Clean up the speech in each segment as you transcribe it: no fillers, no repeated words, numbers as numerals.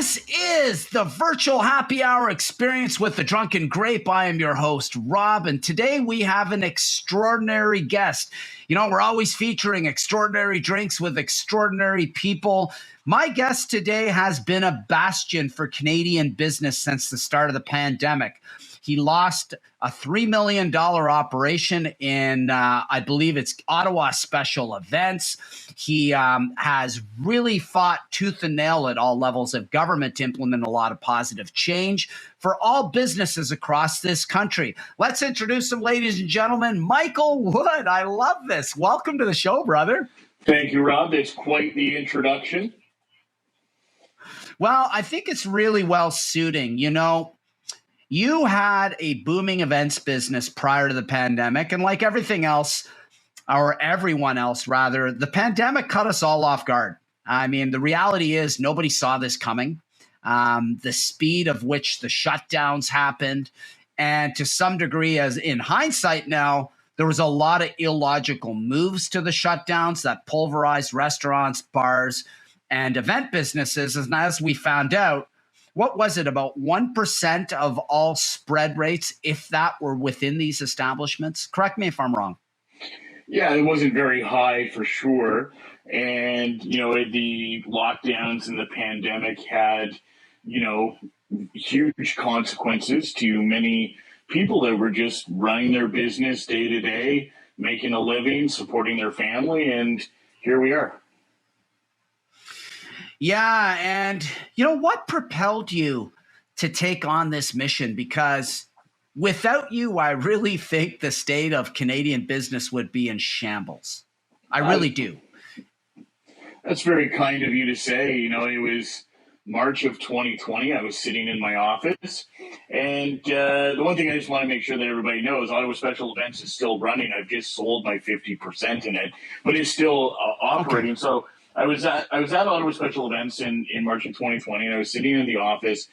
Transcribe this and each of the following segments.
This is the virtual happy hour experience with the Drunken Grape. I am your host, Rob, and today we have an extraordinary guest. You know, we're always featuring extraordinary drinks with extraordinary people. My guest today has been a bastion for Canadian business since the start of the pandemic. He lost a $3 million operation in, I believe it's Ottawa Special Events. He has really fought tooth and nail at all levels of government to implement a lot of positive change for all businesses across this country. Let's introduce him, ladies and gentlemen. Michael Wood. I love this. Welcome to the show, brother. Thank you, Rob. That's quite the introduction. Well, I think it's really well suiting. You know, you had a booming events business prior to the pandemic, and like everything else, or everyone else rather, the pandemic cut us all off guard. I mean, the reality is nobody saw this coming. The speed of which the shutdowns happened, and to some degree, as in hindsight now, there was a lot of illogical moves to the shutdowns that pulverized restaurants, bars, and event businesses. And as we found out, what was it, about 1% of all spread rates, if that were within these establishments? Correct me if I'm wrong. Yeah, it wasn't very high for sure. And, you know, the lockdowns and the pandemic had, you know, huge consequences to many people that were just running their business day to day, making a living, supporting their family. And here we are. Yeah, and you know what propelled you to take on this mission? Because without you, I really think the state of Canadian business would be in shambles. I really do. That's very kind of you to say. You know, it was March of 2020. I was sitting in my office. And the one thing I just want to make sure that everybody knows, Ottawa Special Events is still running. I've just sold my 50% in it, but it's still operating. Okay. So I was at Ottawa Special Events in March of 2020, and I was sitting in the office,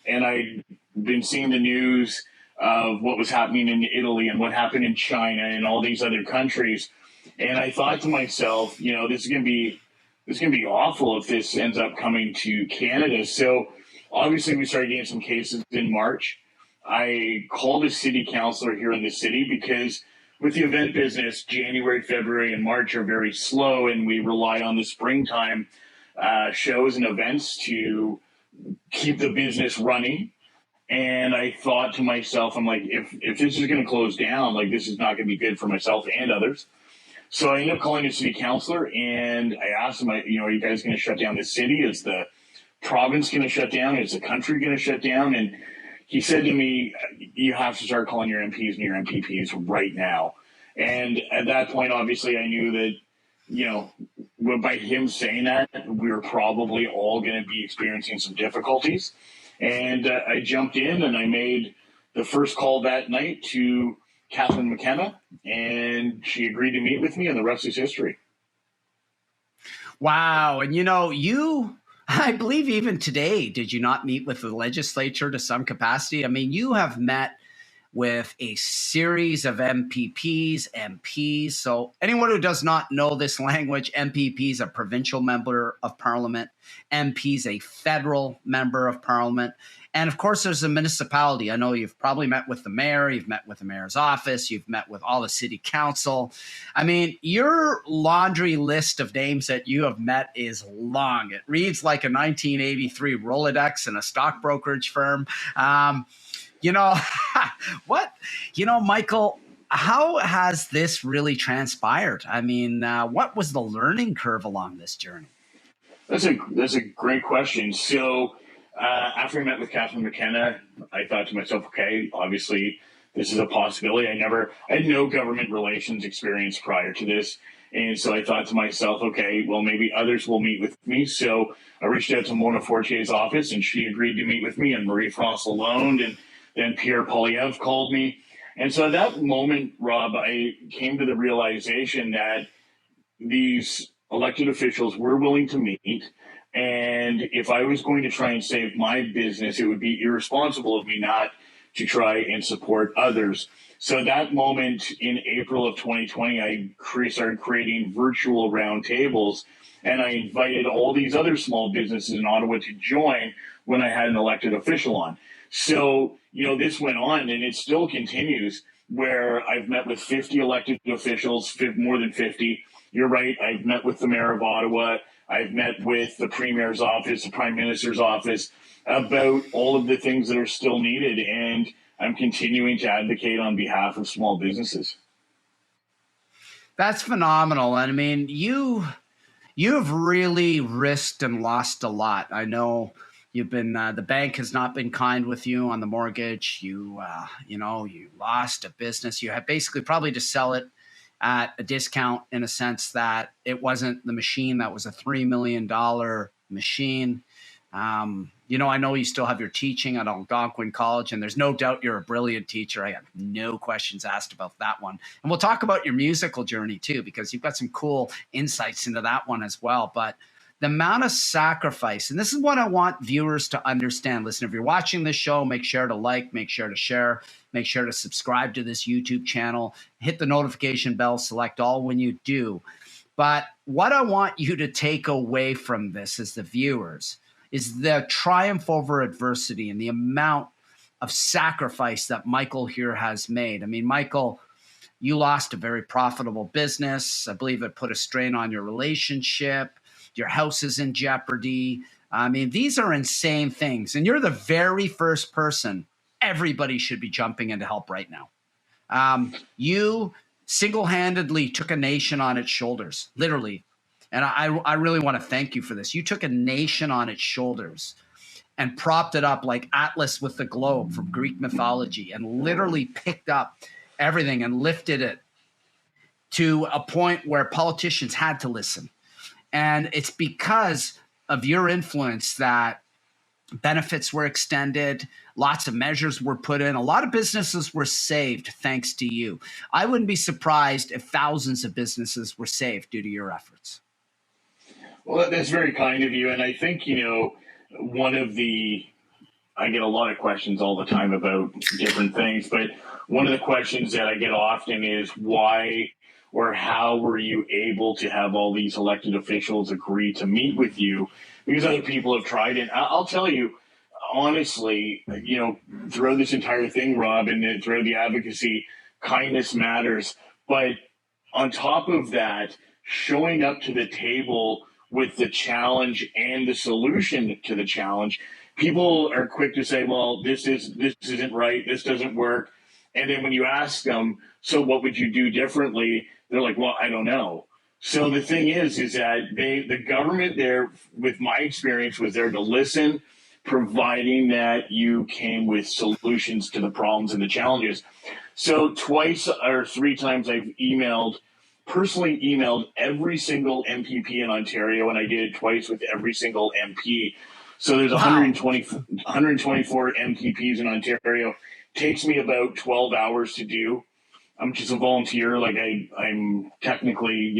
and I'd been seeing the news of what was happening in Italy and what happened in China and all these other countries. And I thought to myself, you know, this is going to be awful if this ends up coming to Canada. So obviously we started getting some cases in March. I called a city councilor here in the city because with the event business, January, February, and March are very slow, and we rely on the springtime shows and events to keep the business running. And I thought to myself, I'm like, if this is going to close down, like this is not going to be good for myself and others. So I ended up calling the city councilor, and I asked him, you know, are you guys going to shut down the city? Is the province going to shut down? Is the country going to shut down? And he said to me, you have to start calling your MPs and your MPPs right now. And at that point, obviously, I knew that, you know, by him saying that, we were probably all going to be experiencing some difficulties. And I jumped in and I made the first call that night to Catherine McKenna, and she agreed to meet with me, and the rest is history. Wow. And, you know, I believe even today, did you not meet with the legislature to some capacity? I mean, you have met with a series of MPs. So anyone who does not know this language, MPP is a provincial member of parliament, MP is a federal member of parliament. And of course, there's a municipality. I know you've probably met with the mayor, you've met with the mayor's office, you've met with all the city council. I mean, your laundry list of names that you have met is long. It reads like a 1983 Rolodex in a stock brokerage firm. You know, Michael, how has this really transpired? I mean, what was the learning curve along this journey? That's a great question. So after I met with Catherine McKenna, I thought to myself, okay, obviously this is a possibility. I had no government relations experience prior to this. And so I thought to myself, okay, well, maybe others will meet with me. So I reached out to Mona Fortier's office, and she agreed to meet with me, and Marie-France Lalonde, and then Pierre Poilievre called me. And so at that moment, Rob, I came to the realization that these elected officials were willing to meet. And if I was going to try and save my business, it would be irresponsible of me not to try and support others. So at that moment in April of 2020, I started creating virtual roundtables, and I invited all these other small businesses in Ottawa to join, when I had an elected official on. So, this went on and it still continues, where I've met with 50 elected officials, more than 50. You're right. I've met with the mayor of Ottawa. I've met with the premier's office, the prime minister's office, about all of the things that are still needed. And I'm continuing to advocate on behalf of small businesses. That's phenomenal. And I mean, you've really risked and lost a lot. I know you've been the bank has not been kind with you on the mortgage. You lost a business. You had basically probably to sell it at a discount, in a sense that it wasn't the machine that was a $3 million machine. I know you still have your teaching at Algonquin College, and there's no doubt you're a brilliant teacher. I have no questions asked about that one. And we'll talk about your musical journey too, because you've got some cool insights into that one as well. But the amount of sacrifice, and this is what I want viewers to understand. Listen, if you're watching this show, make sure to like, make sure to share, make sure to subscribe to this YouTube channel, hit the notification bell, select all when you do. But what I want you to take away from this as the viewers is the triumph over adversity and the amount of sacrifice that Michael here has made. I mean, Michael, you lost a very profitable business. I believe it put a strain on your relationship. Your house is in jeopardy. I mean, these are insane things. And you're the very first person everybody should be jumping in to help right now. You single-handedly took a nation on its shoulders, literally. And I really want to thank you for this. You took a nation on its shoulders and propped it up like Atlas with the globe from Greek mythology, and literally picked up everything and lifted it to a point where politicians had to listen. And it's because of your influence that benefits were extended, lots of measures were put in, a lot of businesses were saved thanks to you. I wouldn't be surprised if thousands of businesses were saved due to your efforts. Well, that's very kind of you. And I think, I get a lot of questions all the time about different things, but one of the questions that I get often is why or how were you able to have all these elected officials agree to meet with you? Because other people have tried it. I'll tell you, honestly, throughout this entire thing, Rob, and throughout the advocacy, kindness matters. But on top of that, showing up to the table with the challenge and the solution to the challenge, people are quick to say, well, this isn't right, this doesn't work. And then when you ask them, so what would you do differently? They're like, well, I don't know. So the thing is that the government there, with my experience, was there to listen, providing that you came with solutions to the problems and the challenges. So twice or three times I've personally emailed every single MPP in Ontario, and I did it twice with every single MP. So there's 124 MPPs in Ontario. Takes me about 12 hours to do. I'm just a volunteer. Like I'm technically,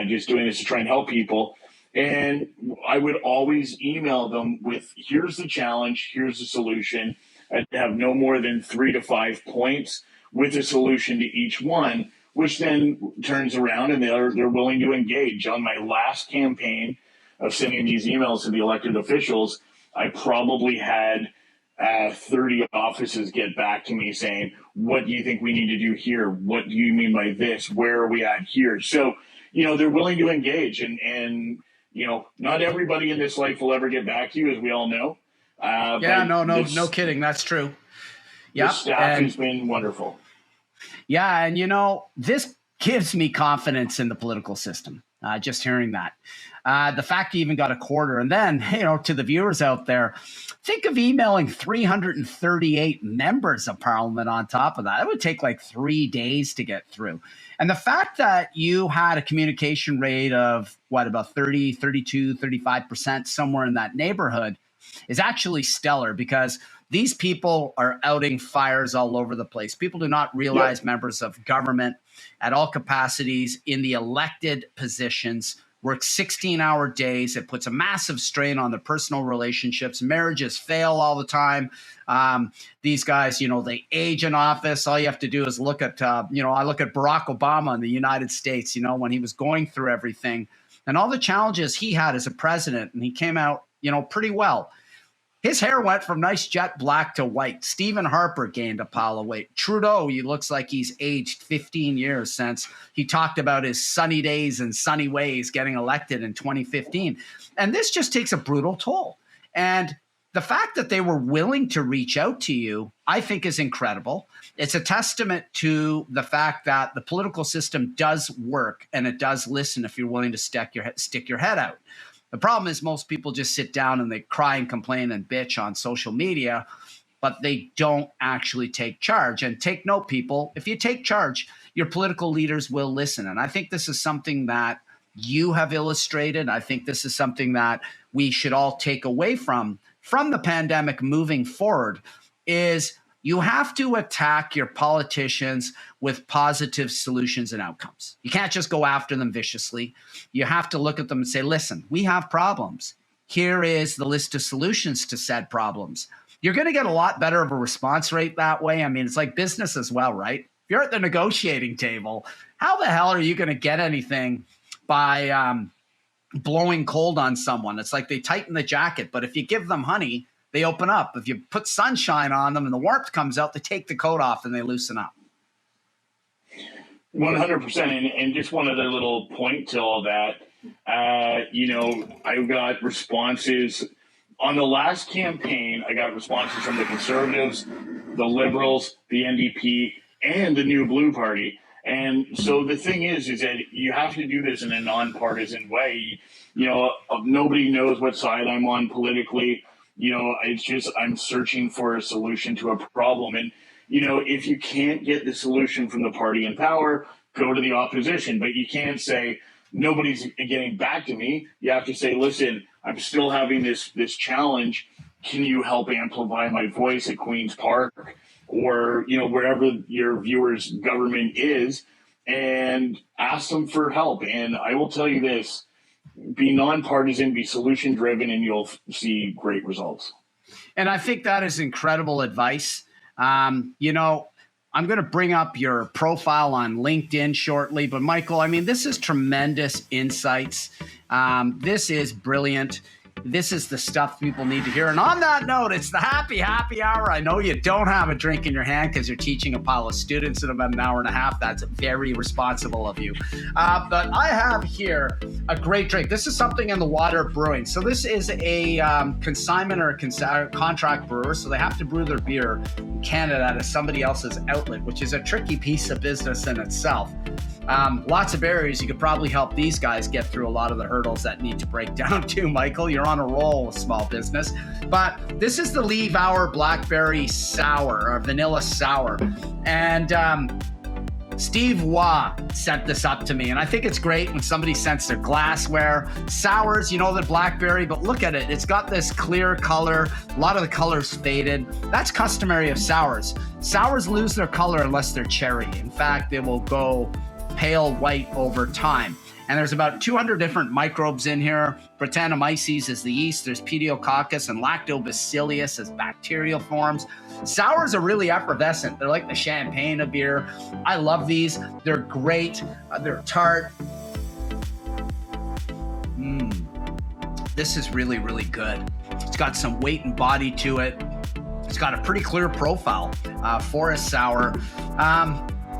just doing this to try and help people. And I would always email them with, here's the challenge, here's the solution. I'd have no more than 3 to 5 points with a solution to each one, which then turns around and they're willing to engage. On my last campaign of sending these emails to the elected officials, I probably had 30 offices get back to me saying, what do you think we need to do here? What do you mean by this? Where are we at here? So, they're willing to engage, and not everybody in this life will ever get back to you, as we all know. No kidding. That's true. Yeah. The staff has been wonderful. Yeah. And, this gives me confidence in the political system. Just hearing that. The fact you even got a quarter. And then, to the viewers out there, think of emailing 338 members of Parliament on top of that. It would take like 3 days to get through. And the fact that you had a communication rate of about 30, 32, 35%, somewhere in that neighborhood, is actually stellar, because these people are outing fires all over the place. People do not realize members of government at all capacities in the elected positions work 16-hour days. It puts a massive strain on their personal relationships. Marriages fail all the time. These guys, they age in office. All you have to do is look at, I look at Barack Obama in the United States, when he was going through everything and all the challenges he had as a president, and he came out, pretty well. His hair went from nice jet black to white. Stephen Harper gained a pile of weight. Trudeau, he looks like he's aged 15 years since he talked about his sunny days and sunny ways getting elected in 2015. And this just takes a brutal toll. And the fact that they were willing to reach out to you, I think, is incredible. It's a testament to the fact that the political system does work and it does listen if you're willing to stick your head out. The problem is most people just sit down and they cry and complain and bitch on social media, but they don't actually take charge. And take note, people, if you take charge, your political leaders will listen. And I think this is something that you have illustrated. I think this is something that we should all take away from the pandemic moving forward, is you have to attack your politicians with positive solutions and outcomes. You can't just go after them viciously. You have to look at them and say, listen, we have problems. Here is the list of solutions to said problems. You're going to get a lot better of a response rate that way. I mean, it's like business as well, right? If you're at the negotiating table, how the hell are you going to get anything by blowing cold on someone? It's like they tighten the jacket, but if you give them honey, they open up. If you put sunshine on them and the warmth comes out, they take the coat off and they loosen up. 100%. And just one other little point to all that. I got responses on the last campaign. I got responses from the Conservatives, the Liberals, the NDP, and the New Blue Party. And so the thing is that you have to do this in a nonpartisan way. Nobody knows what side I'm on politically. It's just I'm searching for a solution to a problem. And, if you can't get the solution from the party in power, go to the opposition. But you can't say nobody's getting back to me. You have to say, listen, I'm still having this challenge. Can you help amplify my voice at Queen's Park or, wherever your viewers' government is, and ask them for help. And I will tell you this. Be nonpartisan, be solution driven, and you'll see great results. And I think that is incredible advice. I'm going to bring up your profile on LinkedIn shortly, but Michael, I mean, this is tremendous insights. This is brilliant. This is the stuff people need to hear. And on that note, it's the happy hour. I know you don't have a drink in your hand because you're teaching a pile of students in about an hour and a half. That's very responsible of you. But I have here a great drink. This is Something in the Water Brewing. So this is a consignment or a contract brewer. So they have to brew their beer in Canada at somebody else's outlet, which is a tricky piece of business in itself. Lots of barriers. You could probably help these guys get through a lot of the hurdles that need to break down too, Michael. You're on a roll with small business. But this is the Leevauer Blackberry Sour, or Vanilla Sour. And Steve Waugh sent this up to me, and I think it's great when somebody sends their glassware. Sours, the blackberry, but look at it. It's got this clear color. A lot of the color's faded. That's customary of sours. Sours lose their color unless they're cherry. In fact, they will go pale white over time. And there's about 200 different microbes in here. Brettanomyces is the yeast. There's Pediococcus and Lactobacillus as bacterial forms. Sours are really effervescent. They're like the champagne of beer. I love these. They're great. They're tart. This is really, really good. It's got some weight and body to it. It's got a pretty clear profile for a sour.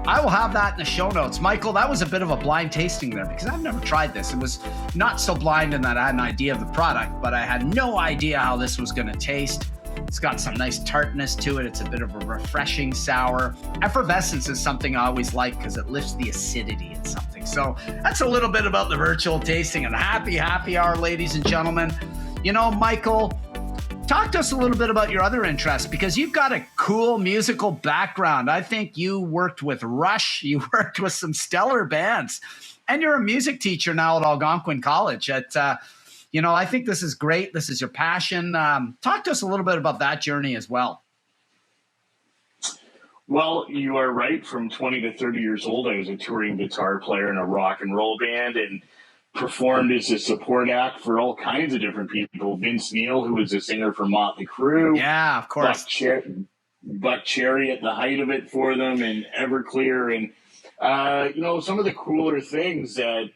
I will have that in the show notes. Michael, that was a bit of a blind tasting there because I've never tried this. It was not so blind in that I had an idea of the product, but I had no idea how this was going to taste. It's got some nice tartness to it. It's a bit of a refreshing sour. Effervescence is something I always like because it lifts the acidity in something. So that's a little bit about the virtual tasting and happy hour, ladies and gentlemen. Michael, talk to us a little bit about your other interests because you've got a cool musical background. I think you worked with Rush. You worked with some stellar bands. And you're a music teacher now at Algonquin College. I think this is great. This is your passion. Talk to us a little bit about that journey as well. Well, you are right. From 20 to 30 years old, I was a touring guitar player in a rock and roll band and performed as a support act for all kinds of different people. Vince Neil, who was a singer for Motley Crue. Yeah, of course. Buck Cherry at the height of it for them, and Everclear. And, some of the cooler things that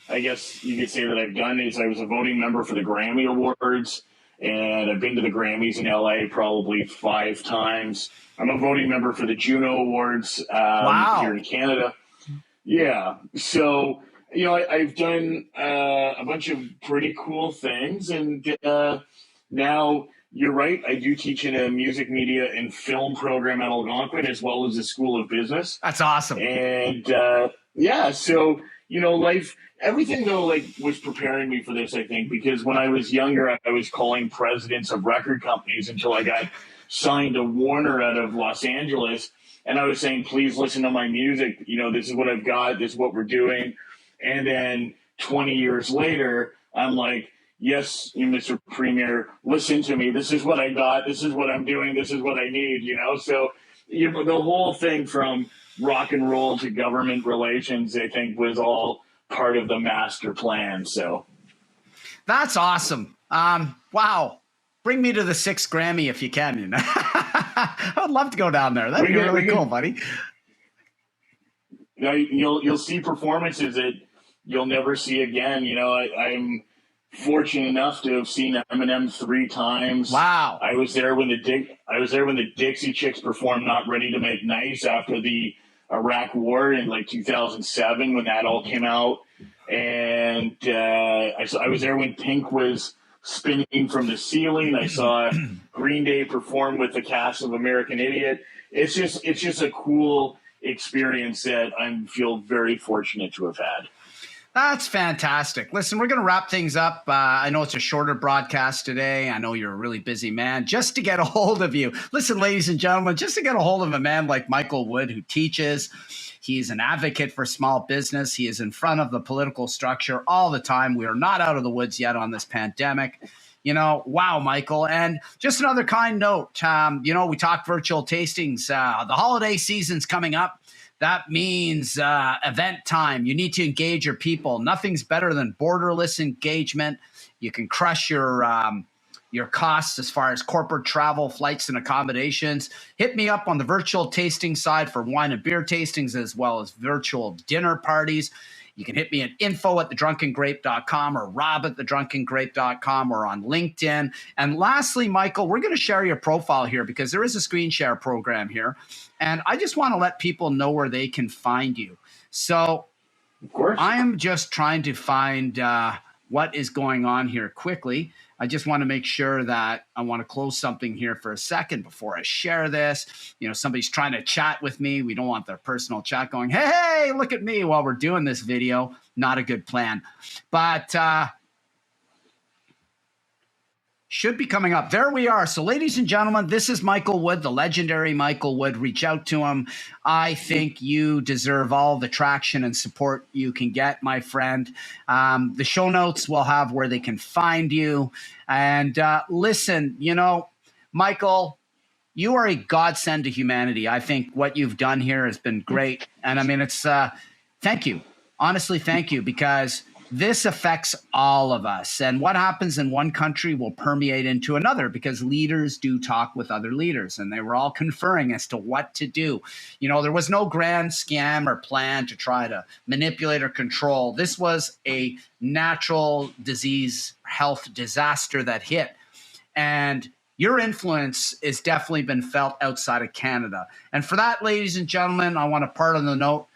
I guess you could say that I've done is I was a voting member for the Grammy Awards. and I've been to the Grammys in LA probably 5 times. I'm a voting member for the Juno Awards Wow. here in Canada. Yeah. So, I've done a bunch of pretty cool things. And now, you're right, I do teach in a music media and film program at Algonquin as well as the School of Business. That's awesome. And so, life, everything though, like, was preparing me for this, I think, because when I was younger, I was calling presidents of record companies until I got signed to Warner out of Los Angeles. And I was saying, please listen to my music. This is what I've got. This is what we're doing. And then 20 years later, I'm like, yes, Mr. Premier, listen to me. This is what I got. This is what I'm doing. This is what I need, So the whole thing from rock and roll to government relations, I think, was all part of the master plan. So that's awesome. Wow. Bring me to the 6th Grammy if you can. I would love to go down there. That'd be really cool, buddy. You'll see performances that you'll never see again. I'm fortunate enough to have seen Eminem 3 times. Wow. I was there when the Dixie Chicks performed "Not Ready to Make Nice" after the Iraq War in like 2007 when that all came out, and I was there when Pink was spinning from the ceiling. I saw Green Day perform with the cast of American Idiot. It's just a cool experience that I feel very fortunate to have had. That's fantastic. Listen, we're going to wrap things up. I know it's a shorter broadcast today. I know you're a really busy man. Just to get a hold of you. Listen, ladies and gentlemen, just to get a hold of a man like Michael Wood, who teaches. He's an advocate for small business. He is in front of the political structure all the time. We are not out of the woods yet on this pandemic. Wow, Michael. And just another kind note, we talked virtual tastings. The holiday season's coming up. That means event time. You need to engage your people. Nothing's better than borderless engagement. You can crush your costs as far as corporate travel, flights, and accommodations. Hit me up on the virtual tasting side for wine and beer tastings, as well as virtual dinner parties. You can hit me at info@thedrunkengrape.com or rob@thedrunkengrape.com or on LinkedIn. And lastly, Michael, we're going to share your profile here because there is a screen share program here. And I just want to let people know where they can find you. So of course, I am just trying to find what is going on here quickly. I just want to make sure that I want to close something here for a second before I share this. Somebody's trying to chat with me. We don't want their personal chat going, hey, look at me while we're doing this video. Not a good plan. But should be coming up. There we are. So ladies and gentlemen, this is Michael Wood, the legendary Michael Wood. Reach out to him. I think you deserve all the traction and support you can get, my friend. The show notes will have where they can find you. And listen, Michael, you are a godsend to humanity. I think what you've done here has been great. And I mean, it's thank you. Honestly, thank you, because this affects all of us. And what happens in one country will permeate into another because leaders do talk with other leaders, and they were all conferring as to what to do. There was no grand scam or plan to try to manipulate or control. This was a natural disease, health disaster that hit. And your influence has definitely been felt outside of Canada. And for that, ladies and gentlemen, I want to part on the note,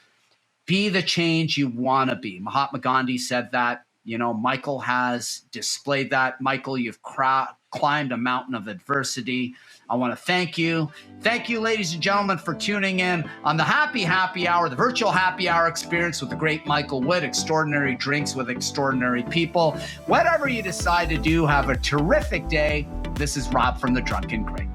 be the change you want to be. Mahatma Gandhi said that. Michael has displayed that. Michael, you've climbed a mountain of adversity. I want to thank you. Thank you, ladies and gentlemen, for tuning in on the Happy Hour, the virtual happy hour experience with the great Michael Wood, extraordinary drinks with extraordinary people. Whatever you decide to do, have a terrific day. This is Rob from The Drunken Grape.